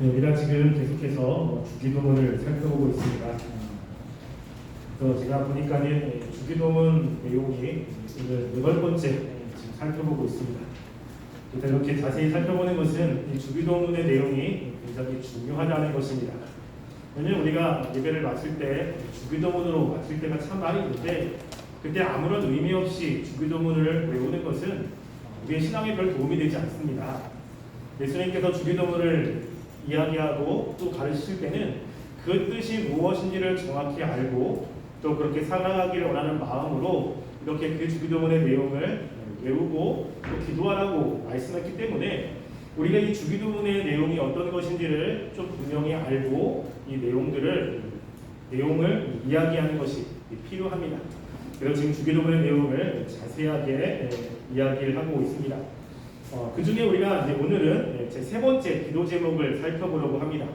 네, 우리가 지금 계속해서 주기도문을 살펴보고 있습니다. 그래서 제가 보니까 주기도문 내용이 오늘 8번째 지금 살펴보고 있습니다. 그래서 이렇게 자세히 살펴보는 것은 이 주기도문의 내용이 굉장히 중요하다는 것입니다. 왜냐하면 우리가 예배를 마칠 때 주기도문으로 마칠 때가 참 많이 있는데 그때 아무런 의미 없이 주기도문을 외우는 것은 우리의 신앙에 별 도움이 되지 않습니다. 예수님께서 주기도문을 이야기하고 또 가르치실 때는 그 뜻이 무엇인지를 정확히 알고 또 그렇게 살아가기를 원하는 마음으로 이렇게 그 주기도문의 내용을 외우고 또 기도하라고 말씀했기 때문에 우리가 이 주기도문의 내용이 어떤 것인지를 좀 분명히 알고 이 내용을 이야기하는 것이 필요합니다. 그래서 지금 주기도문의 내용을 자세하게 이야기를 하고 있습니다. 그 중에 우리가 이제 오늘은 제 세 번째 기도 제목을 살펴보려고 합니다.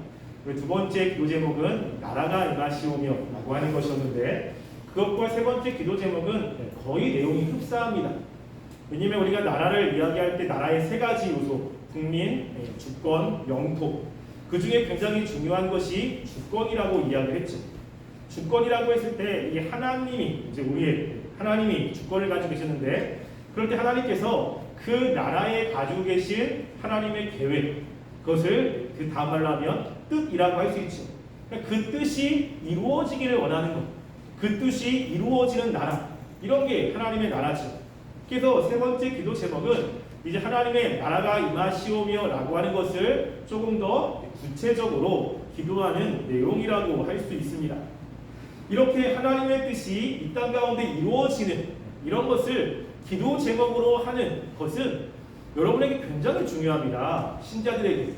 두 번째 기도 제목은 나라가 임하시오며 라고 하는 것이었는데 그것과 세 번째 기도 제목은 거의 내용이 흡사합니다. 왜냐하면 우리가 나라를 이야기할 때 나라의 세 가지 요소, 국민, 주권, 영토. 그 중에 굉장히 중요한 것이 주권이라고 이야기를 했죠. 주권이라고 했을 때 이 하나님이 이제 하나님이 주권을 가지고 계셨는데 그럴 때 하나님께서 그 나라에 가지고 계신 하나님의 계획, 그것을 그 다음 말로 하면 뜻이라고 할 수 있죠. 그 뜻이 이루어지기를 원하는 것, 그 뜻이 이루어지는 나라, 이런 게 하나님의 나라죠. 그래서 세 번째 기도 제목은 이제 하나님의 나라가 임하시오며 라고 하는 것을 조금 더 구체적으로 기도하는 내용이라고 할 수 있습니다. 이렇게 하나님의 뜻이 이 땅 가운데 이루어지는 이런 것을 기도 제목으로 하는 것은 여러분에게 굉장히 중요합니다. 신자들에게.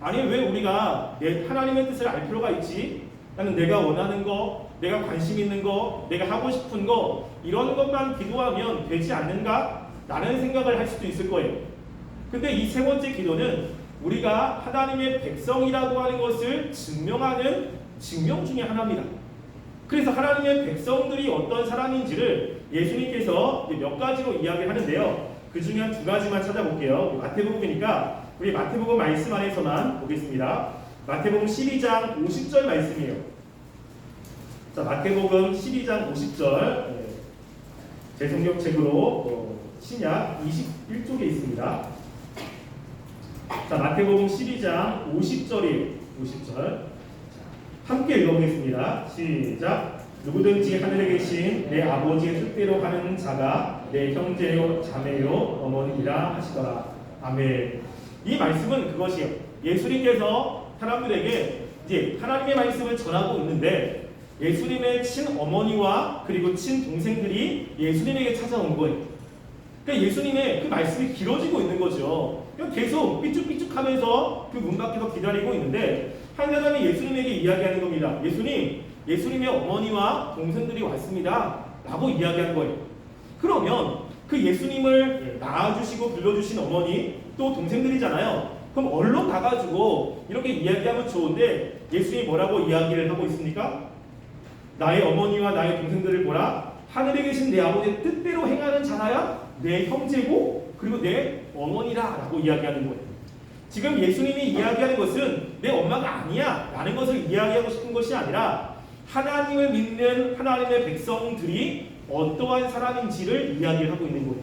아니 왜 우리가 하나님의 뜻을 알 필요가 있지? 나는 내가 원하는 거, 내가 관심 있는 거, 내가 하고 싶은 거 이런 것만 기도하면 되지 않는가? 라는 생각을 할 수도 있을 거예요. 근데 이 세 번째 기도는 우리가 하나님의 백성이라고 하는 것을 증명하는 증명 중에 하나입니다. 그래서 하나님의 백성들이 어떤 사람인지를 예수님께서 몇 가지로 이야기를 하는데요. 그 중에 한 두 가지만 찾아볼게요. 마태복음이니까 우리 마태복음 말씀 안에서만 보겠습니다. 마태복음 12장 50절 말씀이에요. 자, 마태복음 12장 50절 제 성경책으로 신약 21쪽에 있습니다. 자, 마태복음 12장 50절이에요. 50절. 함께 읽어보겠습니다. 시작. 누구든지 하늘에 계신 내 아버지의 뜻대로 하는 자가 내 형제요 자매요 어머니라 하시더라. 아멘. 이 말씀은 그것이에요. 예수님께서 사람들에게 이제 하나님의 말씀을 전하고 있는데 예수님의 친어머니와 그리고 친동생들이 예수님에게 찾아온 거예요. 그러니까 예수님의 그 말씀이 길어지고 있는 거죠. 계속 삐쭉삐쭉하면서 그 문 밖에서 기다리고 있는데 한 사람이 예수님에게 이야기하는 겁니다. 예수님의 어머니와 동생들이 왔습니다. 라고 이야기한 거예요. 그러면 그 예수님을 낳아주시고 불러주신 어머니 또 동생들이잖아요. 그럼 얼른 가가지고 이렇게 이야기하면 좋은데 예수님이 뭐라고 이야기를 하고 있습니까? 나의 어머니와 나의 동생들을 보라. 하늘에 계신 내 아버지의 뜻대로 행하는 자나야 내 형제고 그리고 내 어머니라 라고 이야기하는 거예요. 지금 예수님이 이야기하는 것은 내 엄마가 아니야 라는 것을 이야기하고 싶은 것이 아니라 하나님을 믿는 하나님의 백성들이 어떠한 사람인지를 이야기를 하고 있는 거예요.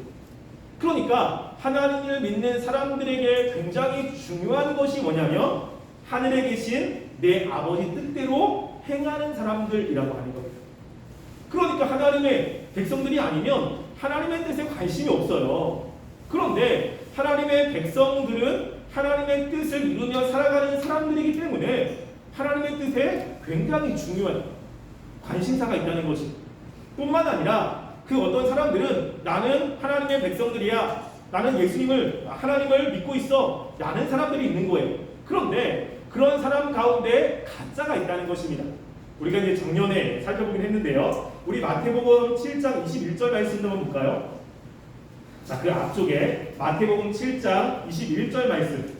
그러니까 하나님을 믿는 사람들에게 굉장히 중요한 것이 뭐냐면 하늘에 계신 내 아버지 뜻대로 행하는 사람들이라고 하는 거예요. 그러니까 하나님의 백성들이 아니면 하나님의 뜻에 관심이 없어요. 그런데 하나님의 백성들은 하나님의 뜻을 이루며 살아가는 사람들이기 때문에 하나님의 뜻에 굉장히 중요한 관심사가 있다는 것이 뿐만 아니라 그 어떤 사람들은 나는 하나님의 백성들이야, 나는 하나님을 믿고 있어 라는 사람들이 있는 거예요. 그런데 그런 사람 가운데 가짜가 있다는 것입니다. 우리가 이제 작년에 살펴보긴 했는데요. 우리 마태복음 7장 21절 말씀 한번 볼까요? 자, 그 앞쪽에 마태복음 7장 21절 말씀.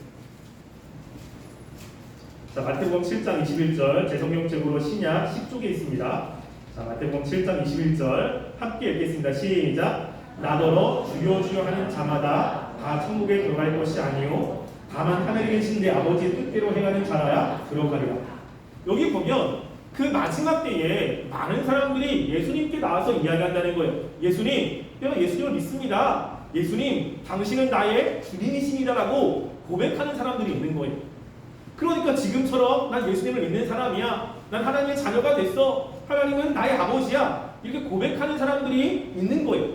자, 마태복음 7장 21절 제 성경책으로 신약 10쪽에 있습니다. 자, 마태복음 7장 21절 함께 읽겠습니다. 시작. 나더러 주여 주여 하는 자마다 다 천국에 들어갈 것이 아니요 다만 하늘에 계신 내 아버지의 뜻대로 행하는 자라야 들어가리라. 여기 보면 그 마지막 때에 많은 사람들이 예수님께 나와서 이야기한다는 거예요. 예수님, 내가 예수님을 믿습니다. 예수님, 당신은 나의 주님이십니다라고 고백하는 사람들이 있는 거예요. 그러니까 지금처럼 난 예수님을 믿는 사람이야. 난 하나님의 자녀가 됐어. 하나님은 나의 아버지야. 이렇게 고백하는 사람들이 있는 거예요.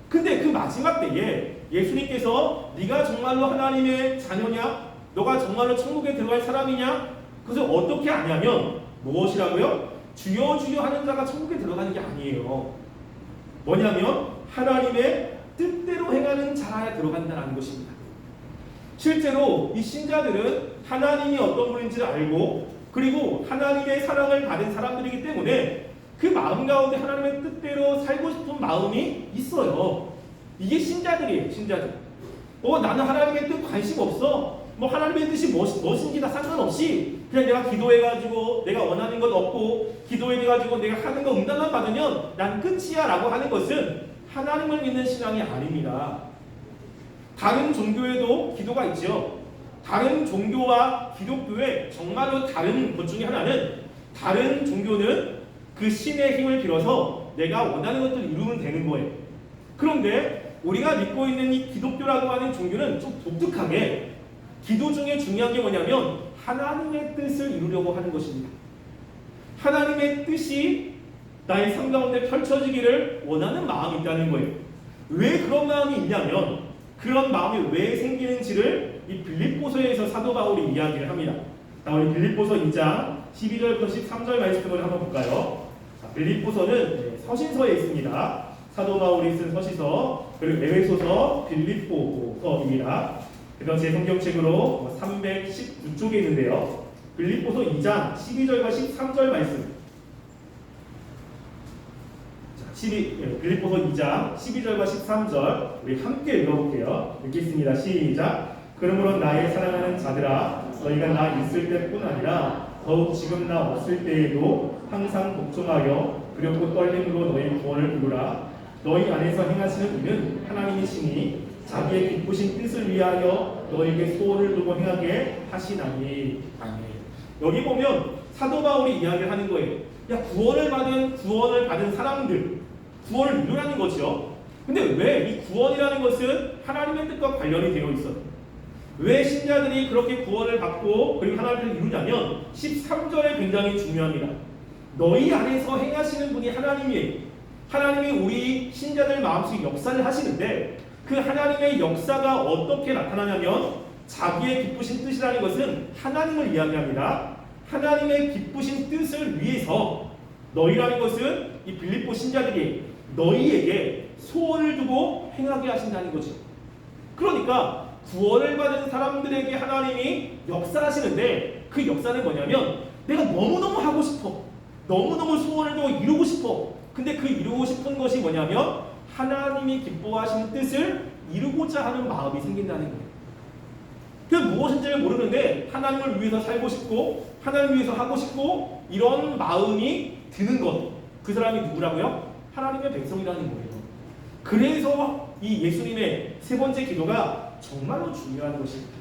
근데 그 마지막 때에 예수님께서 네가 정말로 하나님의 자녀냐? 너가 정말로 천국에 들어갈 사람이냐? 그것을 어떻게 아냐면 무엇이라고요? 주여 주여 하는 자가 천국에 들어가는 게 아니에요. 뭐냐면 하나님의 뜻대로 행하는 자라야 들어간다는 것입니다. 실제로 이 신자들은 하나님이 어떤 분인지를 알고 그리고 하나님의 사랑을 받은 사람들이기 때문에 그 마음 가운데 하나님의 뜻대로 살고 싶은 마음이 있어요. 이게 신자들이에요. 신자들. 나는 하나님의 뜻 관심 없어. 하나님의 뜻이 무엇인지 다 상관없이 그냥 내가 기도해가지고 내가 원하는 것 얻고 기도해가지고 내가 하는 거 응답만 받으면 난 끝이야 라고 하는 것은 하나님을 믿는 신앙이 아닙니다. 다른 종교에도 기도가 있죠. 다른 종교와 기독교의 정말로 다른 것 중에 하나는 다른 종교는 그 신의 힘을 빌어서 내가 원하는 것들을 이루면 되는 거예요. 그런데 우리가 믿고 있는 이 기독교라고 하는 종교는 좀 독특하게 기도 중에 중요한 게 뭐냐면 하나님의 뜻을 이루려고 하는 것입니다. 하나님의 뜻이 나의 삶 가운데 펼쳐지기를 원하는 마음이 있다는 거예요. 왜 그런 마음이 있냐면 그런 마음이 왜 생기는지를 이 빌립보서에서 사도 바울이 이야기를 합니다. 자, 우리 빌립보서 2장 12절부터 13절 말씀을 한번 볼까요? 자, 빌립보서는 서신서에 있습니다. 사도 바울이 쓴 서신서, 그리고 에베소서, 빌립보서입니다. 그다음 제 성경책으로 319쪽에 있는데요. 빌립보서 2장 12절과 13절 말씀. 빌립보서 2장 12절과 13절 우리 함께 읽어볼게요. 읽겠습니다. 시작. 그러므로 나의 사랑하는 자들아, 너희가 나 있을 때뿐 아니라 더욱 지금 나 없을 때에도 항상 복종하여 두렵고 떨림으로 너희 구원을 이루라. 너희 안에서 행하시는 이는 하나님이시니 자기의 기쁘신 뜻을 위하여 너에게 소원을 두고 행하게 하시나니. 아멘. 여기 보면 사도 바울이 이야기를 하는 거예요. 구원을 받은 사람들, 구원을 이루라는 거죠. 근데 왜 이 구원이라는 것은 하나님의 뜻과 관련이 되어 있어요? 왜 신자들이 그렇게 구원을 받고 그리고 하나님을 이루냐면 13절에 굉장히 중요합니다. 너희 안에서 행하시는 분이 하나님이에요. 하나님이 우리 신자들 마음속에 역사를 하시는데 그 하나님의 역사가 어떻게 나타나냐면 자기의 기쁘신 뜻이라는 것은 하나님을 이야기합니다. 하나님의 기쁘신 뜻을 위해서 너희라는 것은 이 빌립보 신자들이 너희에게 소원을 두고 행하게 하신다는 거죠. 그러니까 구원을 받은 사람들에게 하나님이 역사하시는데 그 역사는 뭐냐면 내가 너무너무 하고 싶어. 너무너무 소원을 두고 이루고 싶어. 근데 그 이루고 싶은 것이 뭐냐면 하나님이 기뻐하시는 뜻을 이루고자 하는 마음이 생긴다는 거예요. 그 무엇인지를 모르는데 하나님을 위해서 살고 싶고 하나님을 위해서 하고 싶고 이런 마음이 드는 것. 그 사람이 누구라고요? 하나님의 백성이라는 거예요. 그래서 이 예수님의 세 번째 기도가 정말로 중요한 것입니다.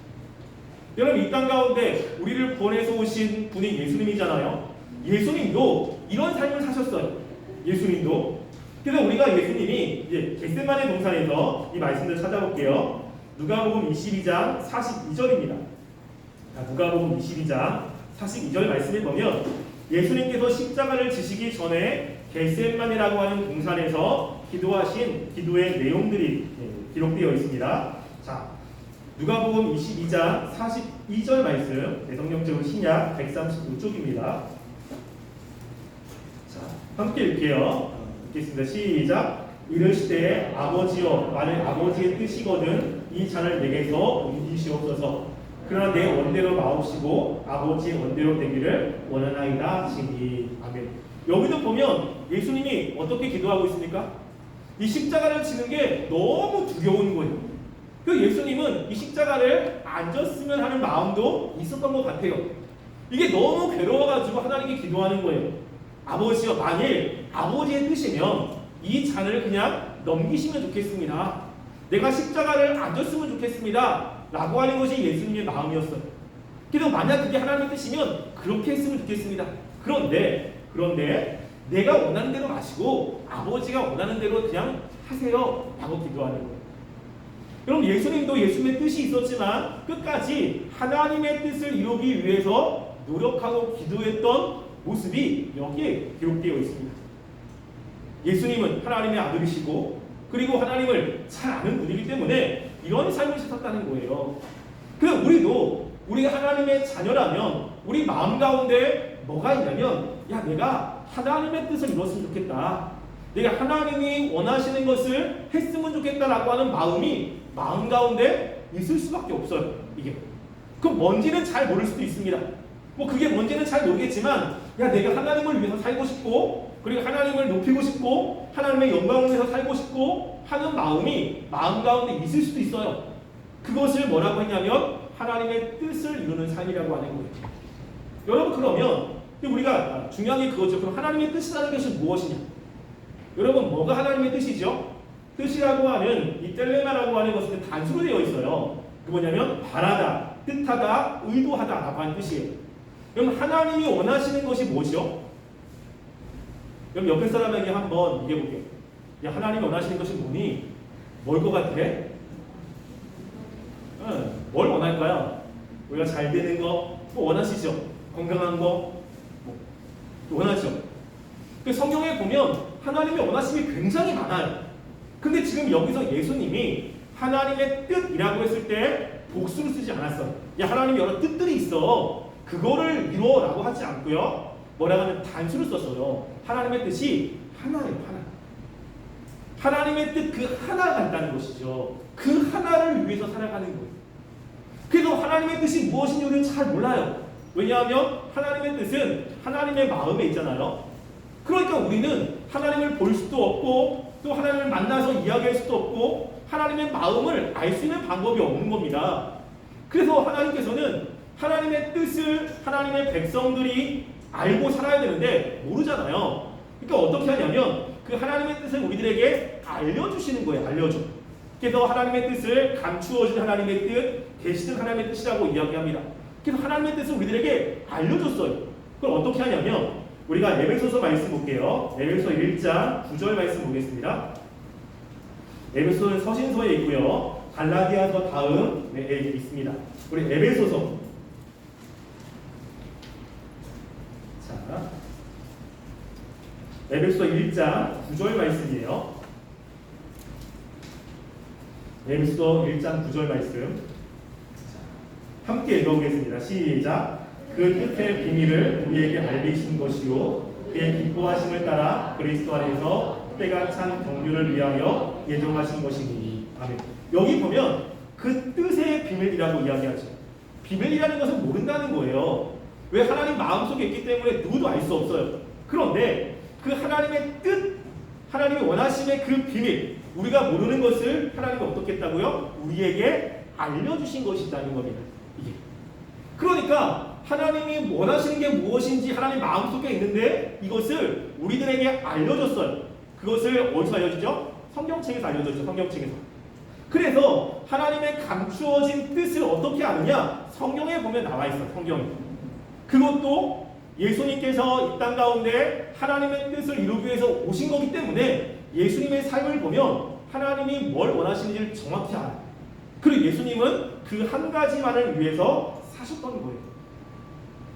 여러분 이 땅 가운데 우리를 구원해서 오신 분이 예수님이잖아요. 예수님도 이런 삶을 사셨어요. 예수님도. 그래서 우리가 예수님이 이제 겟세마네 동산에서 이 말씀을 찾아볼게요. 누가복음 22장 42절입니다. 누가복음 22장 42절 말씀을 보면 예수님께서 십자가를 지시기 전에 겟세마네라고 하는 동산에서 기도하신 기도의 내용들이 기록되어 있습니다. 자, 누가복음 22장 42절 말씀, 성경책으로 신약 139쪽입니다. 자, 함께 읽게요. 읽겠습니다. 시작. 이르시되 아버지여, 만일 아버지의 뜻이거든 이 잔을 내게서 옮기시옵소서. 그러나 내 원대로 마옵시고 아버지의 원대로 되기를 원하나이다 하시니. 아멘. 여기도 보면 예수님이 어떻게 기도하고 있습니까? 이 십자가를 지는 게 너무 두려운 거예요. 그 예수님은 이 십자가를 안 졌으면 하는 마음도 있었던 것 같아요. 이게 너무 괴로워가지고 하나님께 기도하는 거예요. 아버지여, 만일 아버지의 뜻이면 이 잔을 그냥 넘기시면 좋겠습니다. 내가 십자가를 안 졌으면 좋겠습니다 라고 하는 것이 예수님의 마음이었어요. 그래서 만약 그게 하나님의 뜻이면 그렇게 했으면 좋겠습니다. 그런데 내가 원하는 대로 마시고 아버지가 원하는 대로 그냥 하세요 라고 기도하는 거예요. 그럼 예수님도 예수님의 뜻이 있었지만 끝까지 하나님의 뜻을 이루기 위해서 노력하고 기도했던 모습이 여기에 기록되어 있습니다. 예수님은 하나님의 아들이시고 그리고 하나님을 잘 아는 분이기 때문에 이런 삶을 사셨다는 거예요. 그래서 우리가 하나님의 자녀라면 우리 마음 가운데 뭐가 있냐면 내가 하나님의 뜻을 이뤘으면 좋겠다. 내가 하나님이 원하시는 것을 했으면 좋겠다라고 하는 마음이 마음 가운데 있을 수밖에 없어요. 이게. 그 뭔지는 잘 모를 수도 있습니다. 그게 뭔지는 잘 모르겠지만 내가 하나님을 위해서 살고 싶고 그리고 하나님을 높이고 싶고 하나님의 영광을 위해서 살고 싶고 하는 마음이 마음 가운데 있을 수도 있어요. 그것을 뭐라고 했냐면 하나님의 뜻을 이루는 삶이라고 하는 거예요. 여러분 그러면 우리가 중요한 게 그거죠. 그럼 하나님의 뜻이라는 것이 무엇이냐? 여러분 뭐가 하나님의 뜻이죠? 뜻이라고 하는 이 텔레마라고 하는 것은 단수로 되어 있어요. 그 뭐냐면 바라다, 뜻하다, 의도하다라고 하는 뜻이에요. 그럼 하나님이 원하시는 것이 뭐죠? 그럼 옆에 사람에게 한번 얘기해볼게요. 하나님이 원하시는 것이 뭐니? 뭘 것 같아? 뭘 원할까요? 우리가 잘 되는 거 원하시죠? 건강한 거 원하죠? 성경에 보면 하나님의 원하심이 굉장히 많아요. 근데 지금 여기서 예수님이 하나님의 뜻이라고 했을 때 복수를 쓰지 않았어요. 하나님이 여러 뜻들이 있어. 그거를 이루어라고 하지 않고요. 뭐라고 하면 단수를 썼어요. 하나님의 뜻이 하나예요. 하나님의 뜻 그 하나가 있다는 것이죠. 그 하나를 위해서 살아가는 거예요. 그래서 하나님의 뜻이 무엇인지 우리는 잘 몰라요. 왜냐하면 하나님의 뜻은 하나님의 마음에 있잖아요. 그러니까 우리는 하나님을 볼 수도 없고 또 하나님을 만나서 이야기할 수도 없고 하나님의 마음을 알 수 있는 방법이 없는 겁니다. 그래서 하나님께서는 하나님의 뜻을 하나님의 백성들이 알고 살아야 되는데 모르잖아요. 그러니까 어떻게 하냐면 그 하나님의 뜻을 우리들에게 알려주시는 거예요. 알려줘. 그래서 하나님의 뜻을 감추어준 하나님의 뜻, 계시된 하나님의 뜻이라고 이야기합니다. 그래서 하나님의 뜻을 우리들에게 알려줬어요. 그걸 어떻게 하냐면 우리가 에베소서 말씀 볼게요. 에베소 1장 9절 말씀 보겠습니다. 에베소는 서신서에 있고요. 갈라디아서 다음에 있습니다. 우리 에베소서. 자, 에베소 1장 9절 말씀이에요. 에베소 1장 9절 말씀. 함께 읽어보겠습니다. 시작. 그 뜻의 비밀을 우리에게 알리신 것이요 그의 기뻐하심을 따라 그리스도 안에서 때가 찬 경륜을 위하여 예정하신 것이니. 아멘. 여기 보면 그 뜻의 비밀이라고 이야기하죠. 비밀이라는 것은 모른다는 거예요. 왜? 하나님 마음속에 있기 때문에 누구도 알 수 없어요. 그런데 그 하나님의 뜻, 하나님의 원하심의 그 비밀, 우리가 모르는 것을 하나님이 어떻게 했다고요? 우리에게 알려주신 것이라는 겁니다. 이게. 그러니까 하나님이 원하시는 게 무엇인지 하나님 마음속에 있는데 이것을 우리들에게 알려줬어요. 그것을 어디서 알려주죠? 성경책에서 알려줬죠. 성경책에서. 그래서 하나님의 감추어진 뜻을 어떻게 아느냐? 성경에 보면 나와 있어요. 성경에. 그것도 예수님께서 이 땅 가운데 하나님의 뜻을 이루기 위해서 오신 거기 때문에 예수님의 삶을 보면 하나님이 뭘 원하시는지를 정확히 알아요. 그리고 예수님은 그 한 가지만을 위해서 사셨던 거예요.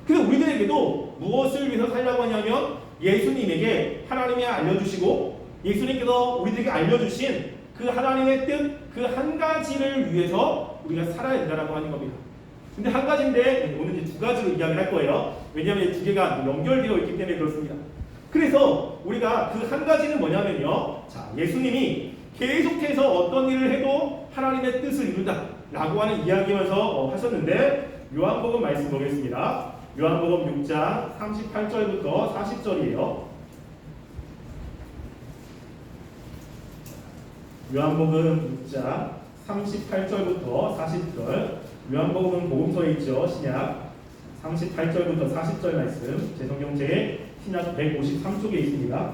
그래서 우리들에게도 무엇을 위해서 살라고 하냐면 예수님에게 하나님이 알려주시고 예수님께서 우리들에게 알려주신 그 하나님의 뜻 그 한 가지를 위해서 우리가 살아야 된다고 하는 겁니다. 근데 한 가지인데 오늘 이제 두 가지로 이야기를 할 거예요. 왜냐하면 두 개가 연결되어 있기 때문에 그렇습니다. 그래서 우리가 그 한 가지는 뭐냐면요. 자, 예수님이 계속해서 어떤 일을 해도 하나님의 뜻을 이룬다 라고 하는 이야기면서 하셨는데 요한복음 말씀 보겠습니다. 요한복음 6장 38절부터 40절이에요. 요한복음 6장 38절부터 40절. 요한복음은 복음서에 있죠. 신약 38절부터 40절 말씀. 제 성경책에 신약 153쪽에 있습니다.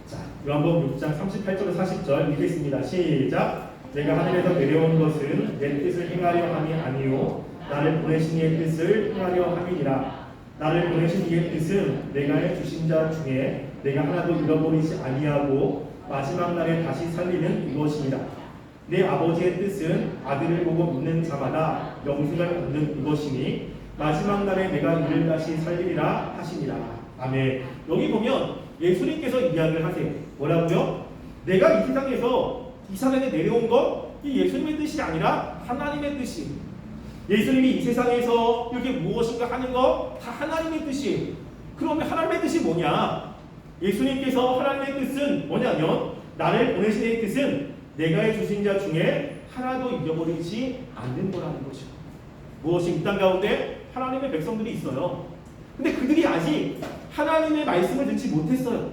자, 요한복음 6장 38절 40절 읽겠습니다. 시작. 내가 하늘에서 내려온 것은 내 뜻을 행하려 함이 아니요 나를 보내신 이의 뜻을 행하려 함이니라. 나를 보내신 이의 뜻은 내가 주신 자 중에 내가 하나도 잃어버리지 아니하고 마지막 날에 다시 살리는 이것입니다. 내 아버지의 뜻은 아들을 보고 믿는 자마다 영생을 얻는 이것이니 마지막 날에 내가 이를 다시 살리리라 하시니라. 아멘. 여기 보면 예수님께서 이야기를 하세요. 뭐라고요? 내가 이 세상에서 이 세상에 내려온 건 이 예수님의 뜻이 아니라 하나님의 뜻이. 예수님이 이 세상에서 이렇게 무엇인가 하는 거 다 하나님의 뜻이에요. 그러면 하나님의 뜻이 뭐냐? 예수님께서 하나님의 뜻은 뭐냐면 나를 보내신 이의 뜻은 내가 주신 자 중에 하나도 잊어버리지 않는 거라는 것이죠. 무엇이 이 땅 가운데 하나님의 백성들이 있어요. 근데 그들이 아직 하나님의 말씀을 듣지 못했어요.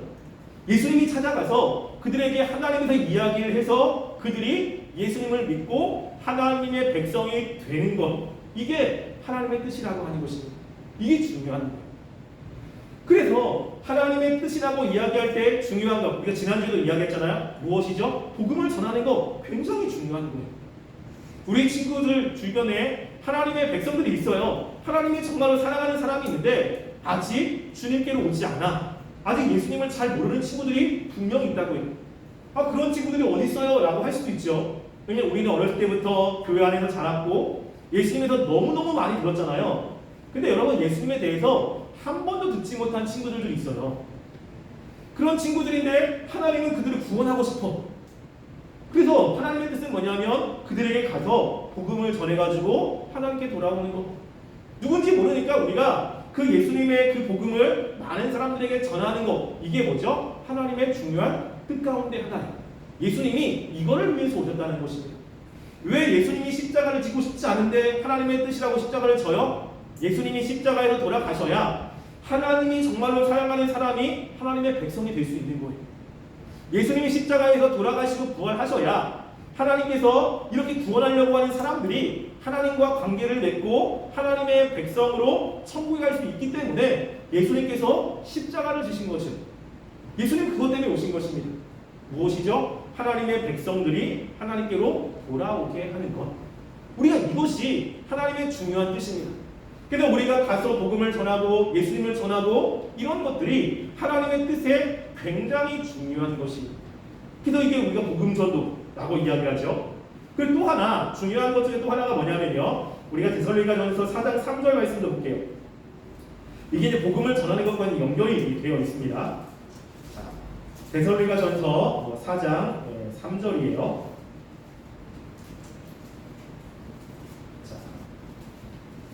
예수님이 찾아가서 그들에게 하나님에서 이야기를 해서 그들이 예수님을 믿고 하나님의 백성이 되는 것, 이게 하나님의 뜻이라고 하는 것입니다. 이게 중요한 거예요. 그래서 하나님의 뜻이라고 이야기할 때 중요한 것, 우리가 지난주에도 이야기했잖아요. 무엇이죠? 복음을 전하는 거 굉장히 중요한 거예요. 우리 친구들 주변에 하나님의 백성들이 있어요. 하나님이 정말로 사랑하는 사람이 있는데 아직 주님께로 오지 않아. 아직 예수님을 잘 모르는 친구들이 분명히 있다고 해요. 그런 친구들이 어디 있어요? 라고 할 수도 있죠. 왜냐면 우리는 어렸을 때부터 교회 안에서 자랐고 예수님에서 너무너무 많이 들었잖아요. 근데 여러분, 예수님에 대해서 한 번도 듣지 못한 친구들도 있어요. 그런 친구들인데 하나님은 그들을 구원하고 싶어. 그래서 하나님의 뜻은 뭐냐면 그들에게 가서 복음을 전해가지고 하나님께 돌아오는 거. 누군지 모르니까 우리가 그 예수님의 그 복음을 많은 사람들에게 전하는 거, 이게 뭐죠? 하나님의 중요한 뜻 가운데 하나예요. 예수님이 이거를 위해서 오셨다는 것입니다. 왜 예수님이 십자가를 지고 싶지 않은데 하나님의 뜻이라고 십자가를 져요? 예수님이 십자가에서 돌아가셔야 하나님이 정말로 사랑하는 사람이 하나님의 백성이 될 수 있는 거예요. 예수님이 십자가에서 돌아가시고 부활하셔야 하나님께서 이렇게 구원하려고 하는 사람들이 하나님과 관계를 맺고 하나님의 백성으로 천국에 갈 수 있기 때문에 예수님께서 십자가를 지신 것이죠. 예수님 그것 때문에 오신 것입니다. 무엇이죠? 하나님의 백성들이 하나님께로 돌아오게 하는 것. 우리가 이것이 하나님의 중요한 뜻입니다. 그래서 우리가 가서 복음을 전하고 예수님을 전하고 이런 것들이 하나님의 뜻에 굉장히 중요한 것입니다. 그래서 이게 우리가 복음 전도라고 이야기하죠. 그리고 또 하나 중요한 것 중에 또 하나가 뭐냐면요, 우리가 데살로니가전서 4장 3절 말씀도 볼게요. 이게 이제 복음을 전하는 것과 연결이 되어 있습니다. 데살로니가전서 4장 3절이에요.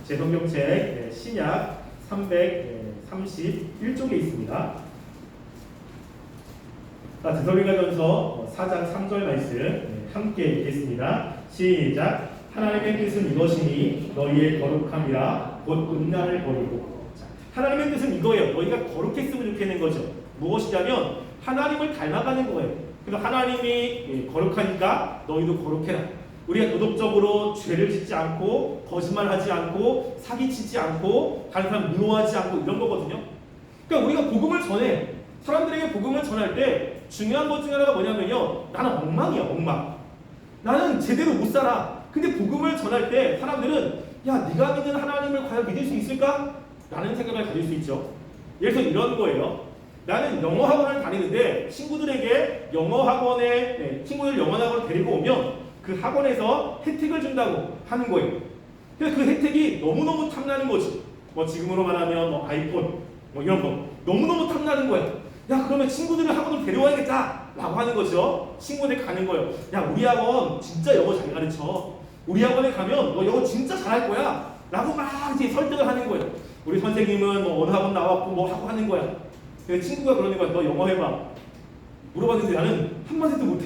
제 성경책 신약 331쪽에 있습니다. 데살로니가전서 4장 3절 말씀 함께 읽겠습니다. 시작. 하나님의 뜻은 이것이니 너희의 거룩함이라 곧 음란을 버리고. 하나님의 뜻은 이거예요. 너희가 거룩했으면 좋겠는 거죠. 무엇이냐면 하나님을 닮아가는 거예요. 그래서 하나님이 거룩하니까 너희도 거룩해라. 우리가 도덕적으로 죄를 짓지 않고 거짓말하지 않고 사기치지 않고 다른 사람 미워하지 않고 이런 거거든요. 그러니까 우리가 복음을 전해, 사람들에게 복음을 전할 때 중요한 것 중에 하나가 뭐냐면요, 나는 엉망이야, 엉망. 나는 제대로 못 살아. 근데 복음을 전할 때 사람들은 야, 네가 믿는 하나님을 과연 믿을 수 있을까? 라는 생각을 가질 수 있죠. 예를 들어서 이런 거예요. 나는 영어 학원을 다니는데 친구들에게 영어 학원에 친구들 영어 학원을 데리고 오면 그 학원에서 혜택을 준다고 하는 거예요. 그래서 그 혜택이 너무너무 탐나는 거지. 뭐 지금으로 말하면 뭐 아이폰 뭐 이런 거 너무너무 탐나는 거야. 야, 그러면 친구들을 학원을 데려와야겠다 라고 하는 거죠. 친구들 가는 거예요. 야, 우리 학원 진짜 영어 잘 가르쳐. 우리 학원에 가면 너 영어 진짜 잘할 거야 라고 막 이제 설득을 하는 거예요. 우리 선생님은 뭐 어느 학원 나왔고 뭐 하고 하는 거야. 그래서 친구가 그러는 거야. 너 영어 해봐. 물어봤는데 나는 한마디도 못해.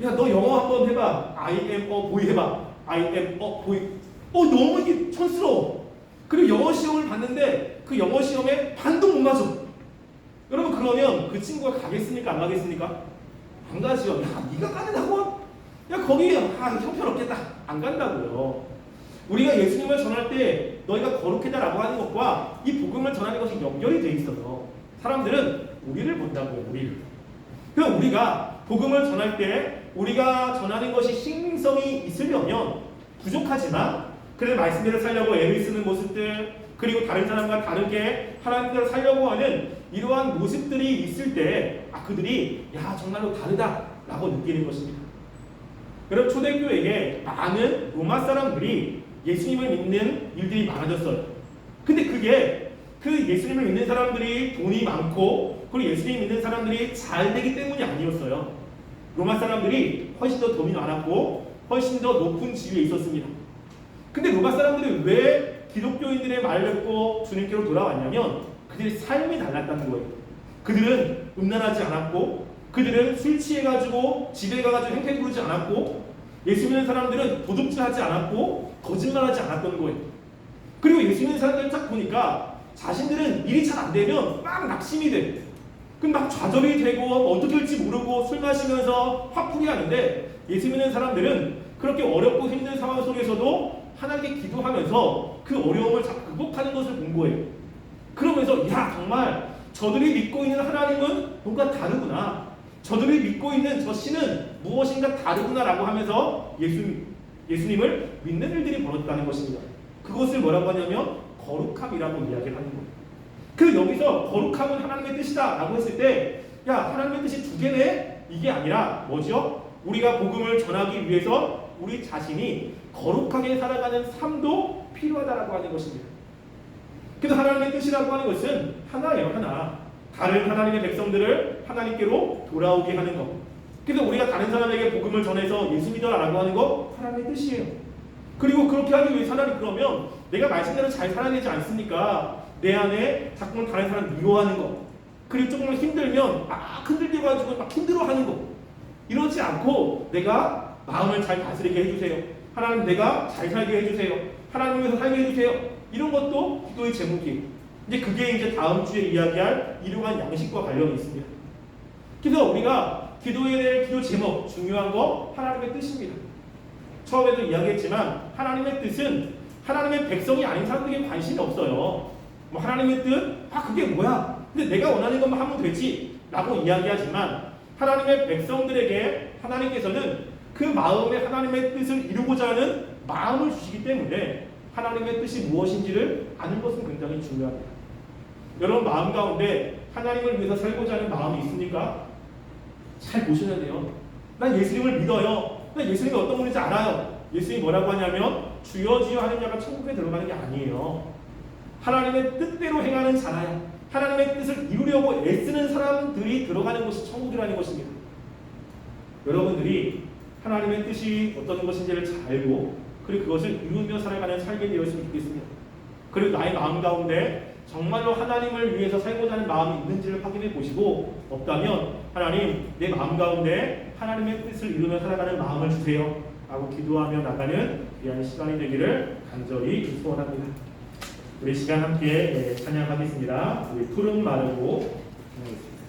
야, 너 영어 한번 해봐. I am a boy 해봐. I am a boy. 너무 이게 촌스러워. 그리고 영어 시험을 봤는데 그 영어 시험에 반도 못 맞아. 여러분, 그러면 그 친구가 가겠습니까? 안 가겠습니까? 안 가죠. 야, 네가 가는 학원? 야, 거기 형편없겠다. 안 간다고요. 우리가 예수님을 전할 때 너희가 거룩해다라고 하는 것과 이 복음을 전하는 것이 연결이 돼 있어요. 사람들은 우리를 본다고요. 우리를. 그럼 우리가 복음을 전할 때 우리가 전하는 것이 신빙성이 있으려면 부족하지만 그래도 말씀대로 살려고 애를 쓰는 모습들, 그리고 다른 사람과 다르게 하나님대로 살려고 하는 이러한 모습들이 있을 때 그들이 야 정말로 다르다라고 느끼는 것입니다. 여러분, 초대교회에 많은 로마 사람들이 예수님을 믿는 일들이 많아졌어요. 근데 그게 그 예수님을 믿는 사람들이 돈이 많고 그리고 예수님 믿는 사람들이 잘 되기 때문이 아니었어요. 로마 사람들이 훨씬 더 돈이 많았고 훨씬 더 높은 지위에 있었습니다. 근데 로마 사람들이 왜 기독교인들의 말을 듣고 주님께로 돌아왔냐면 그들의 삶이 달랐다는 거예요. 그들은 음란하지 않았고 그들은 술 취해가지고 집에 가가지고 행패 부르지 않았고 예수 믿는 사람들은 도둑질하지 않았고 거짓말하지 않았던 거예요. 그리고 예수 믿는 사람들을 딱 보니까 자신들은 일이 잘 안 되면 막 낙심이 돼. 그럼 막 좌절이 되고 어떻게 할지 모르고 술 마시면서 화풀이 하는데 예수 믿는 사람들은 그렇게 어렵고 힘든 상황 속에서도 하나님께 기도하면서 그 어려움을 극복하는 것을 본 거예요. 그러면서 야 정말 저들이 믿고 있는 하나님은 뭔가 다르구나. 저들이 믿고 있는 저 신은 무엇인가 다르구나라고 하면서 예수님을 믿는 일들이 벌어졌다는 것입니다. 그것을 뭐라고 하냐면 거룩함이라고 이야기를 하는 거예요. 그 여기서 거룩함은 하나님의 뜻이다라고 했을 때 야 하나님의 뜻이 두 개네? 이게 아니라 뭐죠? 우리가 복음을 전하기 위해서 우리 자신이 거룩하게 살아가는 삶도 필요하다라고 하는 것입니다. 그래서 하나님의 뜻이라고 하는 것은 하나예요. 하나. 다른 하나님의 백성들을 하나님께로 돌아오게 하는 것. 그래서 우리가 다른 사람에게 복음을 전해서 예수 믿어라라고 하는 거 하나님의 뜻이에요. 그리고 그렇게 하기 위해서 하나님 그러면 내가 말씀대로 잘 살아야 되지 않습니까? 내 안에 자꾸만 다른 사람 미워하는 거, 그리고 조금만 힘들면 막 흔들려가지고 막 힘들어하는 거, 이러지 않고 내가 마음을 잘 다스리게 해주세요. 하나님 내가 잘 살게 해주세요. 하나님 위해서 살게 해주세요. 이런 것도 기도의 제목이에요. 이제 그게 이제 다음 주에 이야기할 일용할 양식과 관련이 있습니다. 그래서 우리가 기도에 대해 기도 제목 중요한 거 하나님의 뜻입니다. 처음에도 이야기했지만 하나님의 뜻은 하나님의 백성이 아닌 사람들에게 관심이 없어요. 뭐 하나님의 뜻? 그게 뭐야? 근데 내가 원하는 것만 하면 되지 라고 이야기하지만 하나님의 백성들에게 하나님께서는 그 마음에 하나님의 뜻을 이루고자 하는 마음을 주시기 때문에 하나님의 뜻이 무엇인지를 아는 것은 굉장히 중요합니다. 여러분 마음 가운데 하나님을 위해서 살고자 하는 마음이 있습니까? 잘 보셔야 돼요. 난 예수님을 믿어요. 난 예수님이 어떤 분인지 알아요. 예수님이 뭐라고 하냐면 주여 주여 하는 자가 천국에 들어가는 게 아니에요. 하나님의 뜻대로 행하는 자라야 하나님의 뜻을 이루려고 애쓰는 사람들이 들어가는 것이 천국이라는 것입니다. 여러분들이 하나님의 뜻이 어떤 것인지를 잘 알고 그리고 그것을 이루며 살아가는 살게 되었으면 좋겠습니다. 그리고 나의 마음 가운데 정말로 하나님을 위해서 살고자 하는 마음이 있는지를 확인해 보시고 없다면 하나님 내 마음 가운데 하나님의 뜻을 이루며 살아가는 마음을 주세요 하고 기도하며 나가는 귀한 시간이 되기를 간절히 소원합니다. 우리 시간 함께 찬양하겠습니다. 우리 푸른 마르고 찬양하겠습니다.